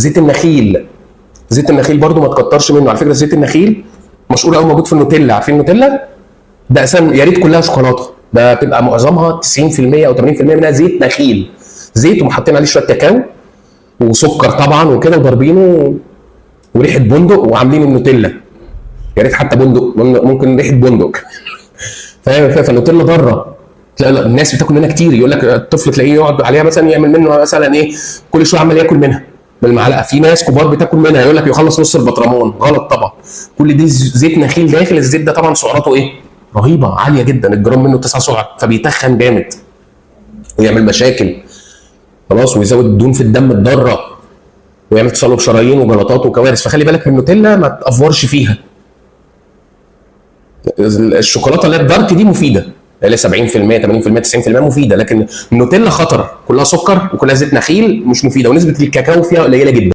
زيت النخيل. زيت النخيل برضو ما تكترش منه على فكره. زيت النخيل مشهور قوي، موجود في النوتيلا. عارفين النوتيلا؟ ده اساسا يا ريت كلها شوكولاته، ده بتبقى معظمها 90% او 80% منها زيت نخيل. زيت ومحطين عليه شويه كاكاو وسكر طبعا وكده وضاربينه وريحه بندق وعاملين النوتيلا. يا ريت حتى بندق، ممكن ريحه بندق. فاهم؟ فالنوتيلا ضاره. تلاقي الناس بتاكل منها كتير، يقول لك الطفل تلاقيه يقعد عليها مثلا يعمل منه مثلا ايه، كل شويه عمال ياكل منها بالمعلقه. في ناس كبار بتاكل منها يقول لك يخلص نص البطرمان. غلط طبعا. كل دي زيت نخيل داخل. الزيت ده طبعا سعراته ايه؟ رهيبه، عاليه جدا. الجرام منه 9 سعر، فبيتخن جامد ويعمل مشاكل خلاص، ويزود الدهون في الدم الضاره ويعمل تصلب شرايين وجلطات وكوارث. فخلي بالك من النوتيلا، ما تافورش فيها. الشوكولاته اللي هي الدارك دي مفيده، اللي 70% 80% 90% مفيده، لكن النوتيلا خطر، كلها سكر وكلها زيت نخيل، مش مفيده، ونسبه الكاكاو فيها قليله جدا.